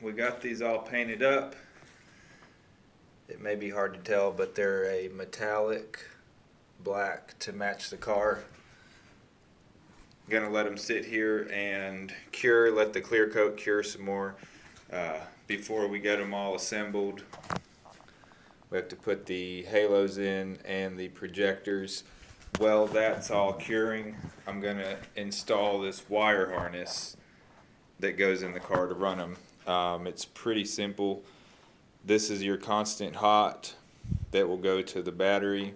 we got these all painted up. It may be hard to tell, but they're a metallic black to match the car. Gonna let them sit here and cure, let the clear coat cure some more before we get them all assembled. We have to put the halos in and the projectors. Well, that's all curing. I'm gonna install this wire harness that goes in the car to run them. It's pretty simple. This is your constant hot that will go to the battery,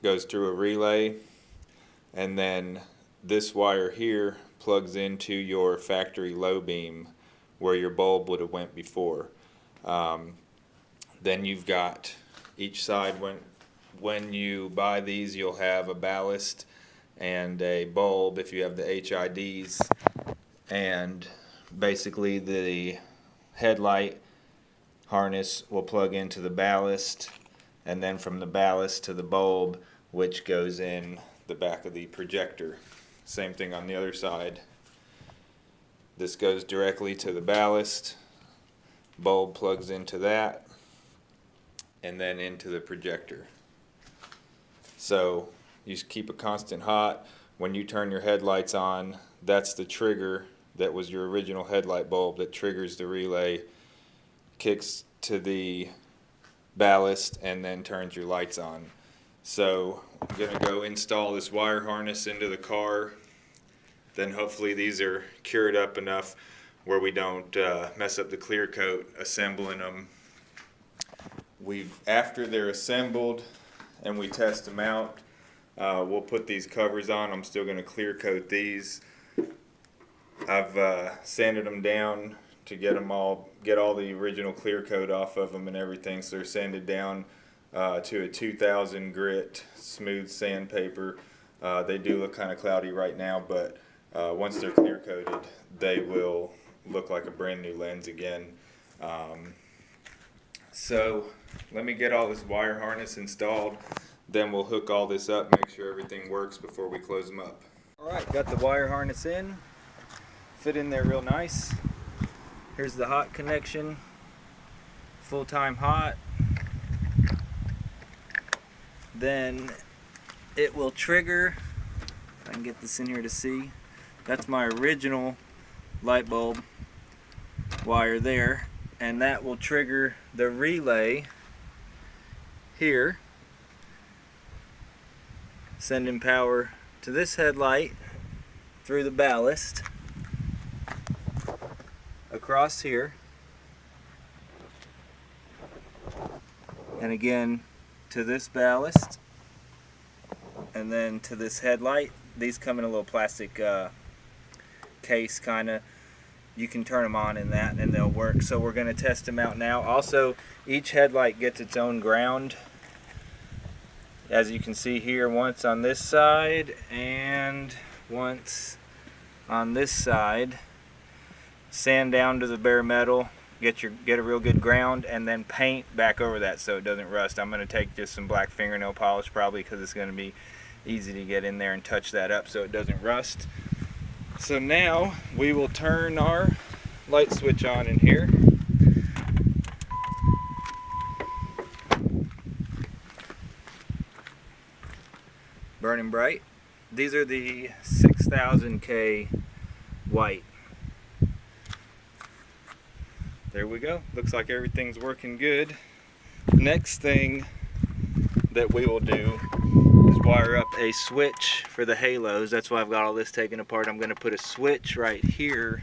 goes through a relay, and then this wire here plugs into your factory low beam where your bulb would have went before. Then you've got each side, when you buy these, you'll have a ballast and a bulb if you have the HIDs, and basically the headlight harness will plug into the ballast, and then from the ballast to the bulb, which goes in the back of the projector. Same thing on the other side. This goes directly to the ballast, bulb plugs into that, and then into the projector. So you just keep a constant hot. When you turn your headlights on, that's the trigger that was your original headlight bulb that triggers the relay, kicks to the ballast, and then turns your lights on. So I'm going to go install this wire harness into the car. Then hopefully these are cured up enough where we don't mess up the clear coat assembling them. After they're assembled and we test them out, we'll put these covers on. I'm still going to clear coat these. I've sanded them down to get all the original clear coat off of them and everything, so they're sanded down to a 2000 grit smooth sandpaper. They do look kind of cloudy right now, but once they're clear coated, they will look like a brand new lens again. So let me get all this wire harness installed, then we'll hook all this up, make sure everything works before we close them up. Alright, got the wire harness in, fit in there real nice. Here's the hot connection, full-time hot. Then it will trigger, if I can get this in here to see, that's my original light bulb wire there, and that will trigger the relay here, sending power to this headlight through the ballast across here, and again to this ballast, and then to this headlight. These come in a little plastic case, kind of. You can turn them on in that and they'll work. So we're going to test them out now. Also, each headlight gets its own ground. As you can see here, once on this side and once on this side. Sand down to the bare metal, get a real good ground, and then paint back over that so it doesn't rust. I'm going to take just some black fingernail polish probably, because it's going to be easy to get in there and touch that up so it doesn't rust. So now we will turn our light switch on in here. Burning bright. These are the 6000K white. There we go. Looks like everything's working good. Next thing that we will do is wire up a switch for the halos. That's why I've got all this taken apart. I'm going to put a switch right here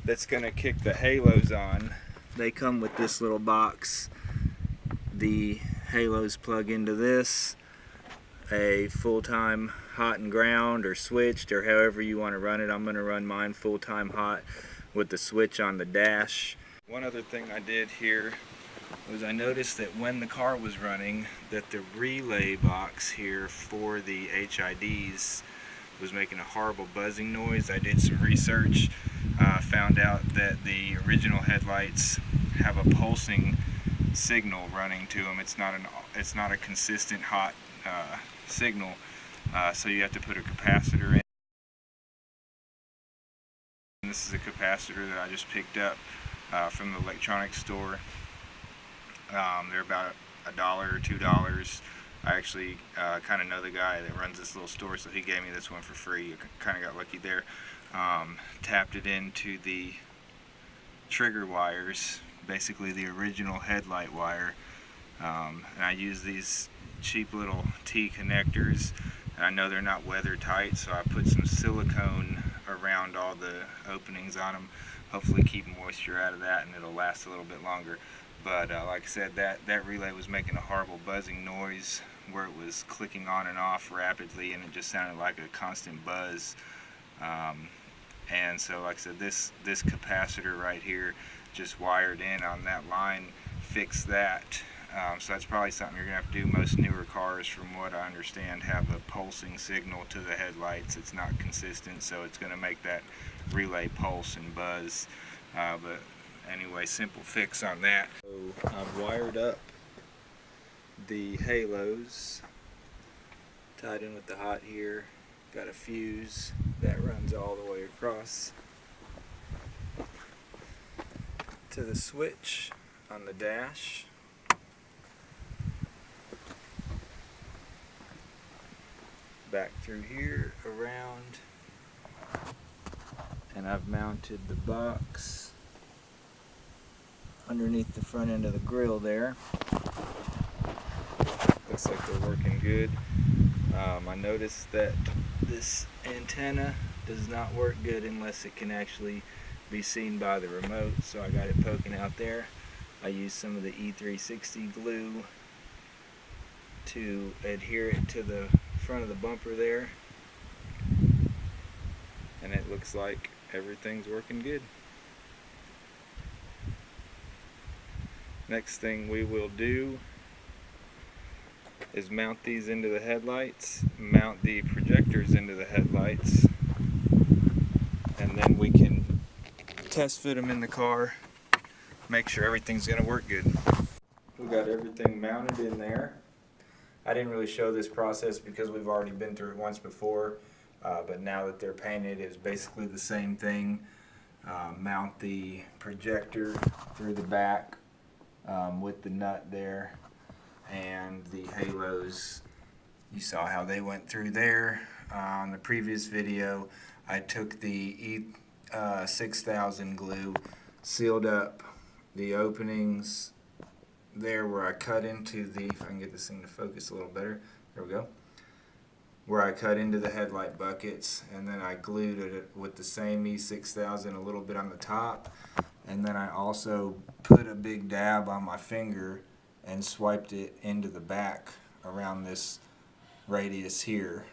that's going to kick the halos on. They come with this little box. The halos plug into this. A full-time hot and ground or switched, or however you want to run it. I'm going to run mine full-time hot with the switch on the dash. One other thing I did here was I noticed that when the car was running, that the relay box here for the HIDs was making a horrible buzzing noise. I did some research, found out that the original headlights have a pulsing signal running to them. It's not a consistent hot signal, so you have to put a capacitor in This is a capacitor that I just picked up from the electronics store. They're about $1 or $2. I actually kind of know the guy that runs this little store, so he gave me this one for free. Kind of got lucky there. Tapped it into the trigger wires, basically the original headlight wire, and I use these cheap little T connectors, and I know they're not weather tight, so I put some silicone around all the openings on them, hopefully keep moisture out of that, and it'll last a little bit longer. But like I said, that relay was making a horrible buzzing noise where it was clicking on and off rapidly, and it just sounded like a constant buzz. And so like I said, this capacitor right here just wired in on that line fixed that. So that's probably something you're going to have to do. Most newer cars, from what I understand, have a pulsing signal to the headlights. It's not consistent, so it's going to make that relay pulse and buzz. But anyway, simple fix on that. So I've wired up the halos, tied in with the hot here. Got a fuse that runs all the way across to the switch on the dash. Back through here, around, and I've mounted the box underneath the front end of the grill there. Looks like they're working good. I noticed that this antenna does not work good unless it can actually be seen by the remote, so I got it poking out there. I used some of the E360 glue to adhere it to the front of the bumper there, and it looks like everything's working good. Next thing we will do is mount these into the headlights, mount the projectors into the headlights, and then we can test fit them in the car, make sure everything's going to work good. We got everything mounted in there. I didn't really show this process because we've already been through it once before, but now that they're painted, it's basically the same thing. Mount the projector through the back with the nut there, and the halos, you saw how they went through there. On the previous video, I took the E6000 glue, sealed up the openings there where I cut into the, if I can get this thing to focus a little better, there we go, where I cut into the headlight buckets, and then I glued it with the same E6000 a little bit on the top, and then I also put a big dab on my finger and swiped it into the back around this radius here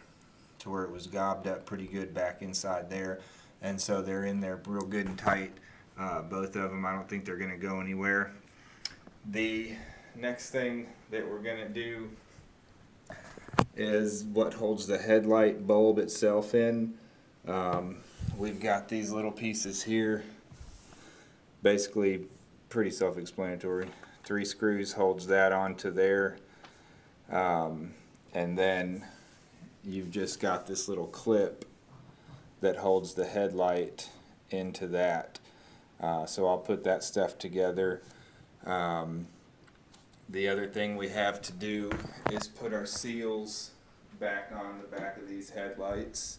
to where it was gobbed up pretty good back inside there, and so they're in there real good and tight, both of them. I don't think they're going to go anywhere. The next thing that we're going to do is what holds the headlight bulb itself in. We've got these little pieces here, basically pretty self-explanatory. 3 screws holds that onto there, and then you've just got this little clip that holds the headlight into that. So I'll put that stuff together. The other thing we have to do is put our seals back on the back of these headlights,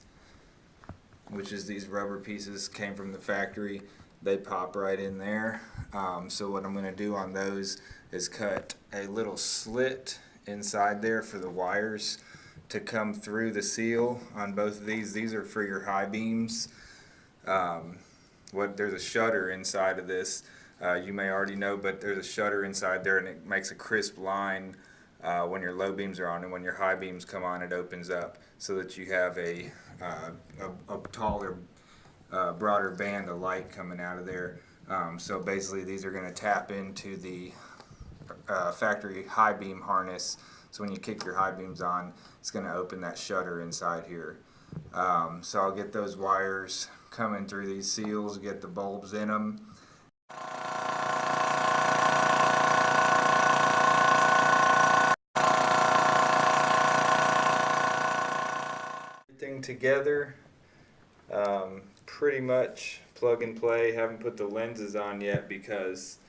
which is these rubber pieces, came from the factory. They pop right in there. So what I'm going to do on those is cut a little slit inside there for the wires to come through the seal on both of these. These are for your high beams. There's a shutter inside of this. You may already know, but there's a shutter inside there, and it makes a crisp line when your low beams are on, and when your high beams come on, it opens up so that you have a taller, broader band of light coming out of there. So basically these are going to tap into the factory high beam harness, so when you kick your high beams on, it's going to open that shutter inside here. So I'll get those wires coming through these seals, get the bulbs in them. Everything together, pretty much plug and play. Haven't put the lenses on yet because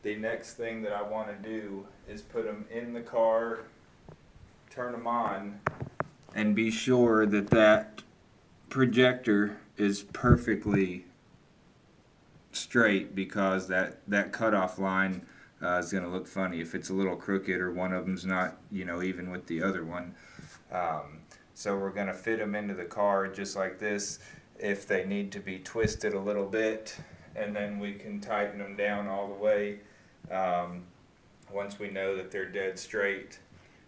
the next thing that I want to do is put them in the car, turn them on, and be sure that that projector is perfectly straight, because that cutoff line is going to look funny if it's a little crooked or one of them's not, you know, even with the other one. So we're going to fit them into the car just like this. If they need to be twisted a little bit, and then we can tighten them down all the way once we know that they're dead straight.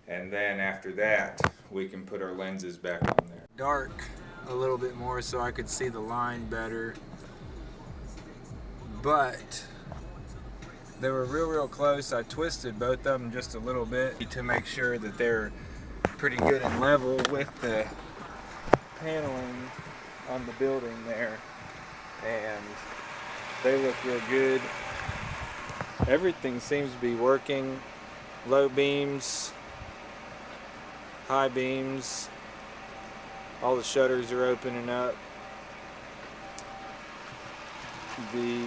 And then after that, we can put our lenses back on there. Dark a little bit more so I could see the line better. But they were real close. I twisted both of them just a little bit to make sure that they're pretty good and level with the paneling on the building there. And they look real good. Everything seems to be working. Low beams, high beams, all the shutters are opening up. The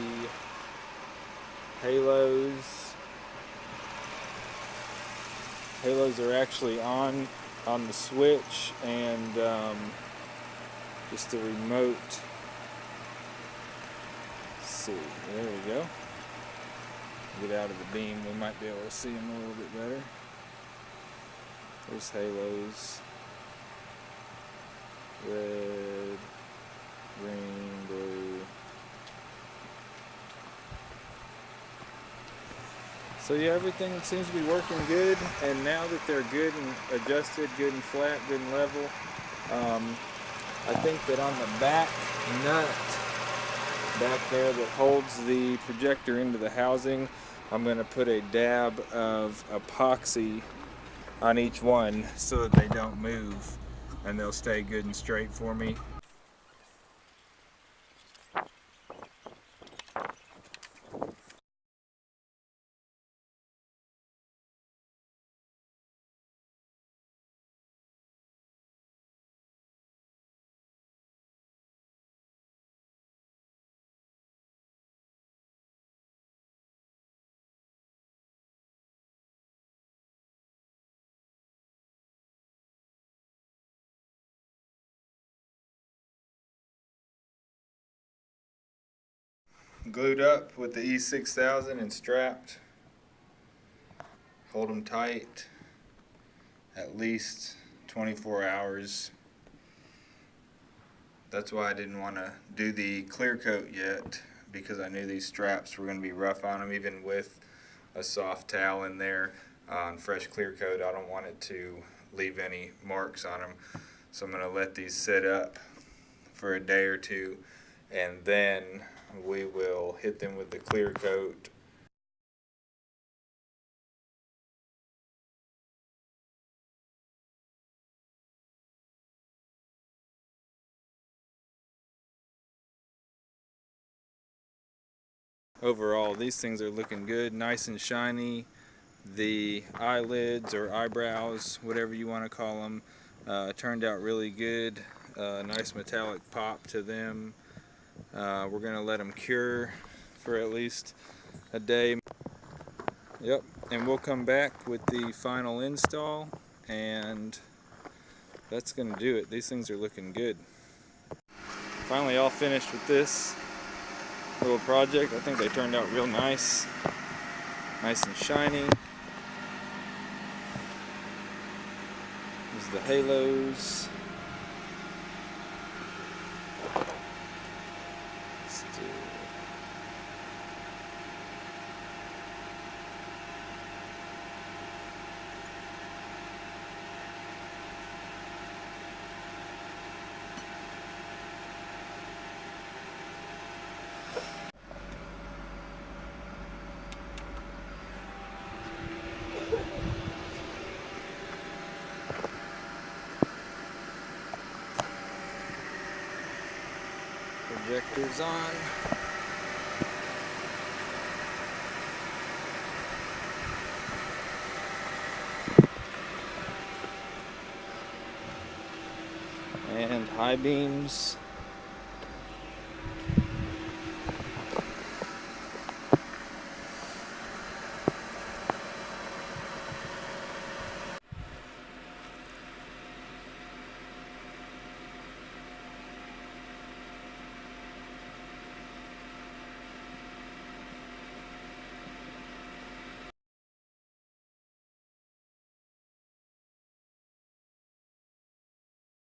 halos are actually on the switch, and just the remote. Let's see, there we go. Get out of the beam, we might be able to see them a little bit better. There's halos. Red, green, blue. So yeah, everything seems to be working good, and now that they're good and adjusted, good and flat, good and level, I think that on the back nut back there that holds the projector into the housing, I'm going to put a dab of epoxy on each one so that they don't move and they'll stay good and straight for me. Glued up with the E6000 and strapped. Hold them tight at least 24 hours. That's why I didn't want to do the clear coat yet, because I knew these straps were going to be rough on them. Even with a soft towel in there on fresh clear coat, I don't want it to leave any marks on them. So I'm going to let these sit up for a day or two, and then we will hit them with the clear coat. Overall, these things are looking good, nice and shiny. The eyelids or eyebrows, whatever you want to call them, turned out really good. Nice metallic pop to them. We're going to let them cure for at least a day. Yep, and we'll come back with the final install, and that's going to do it. These things are looking good. Finally all finished with this little project. I think they turned out real nice. Nice and shiny. There's the halos. Projectors on. And high beams.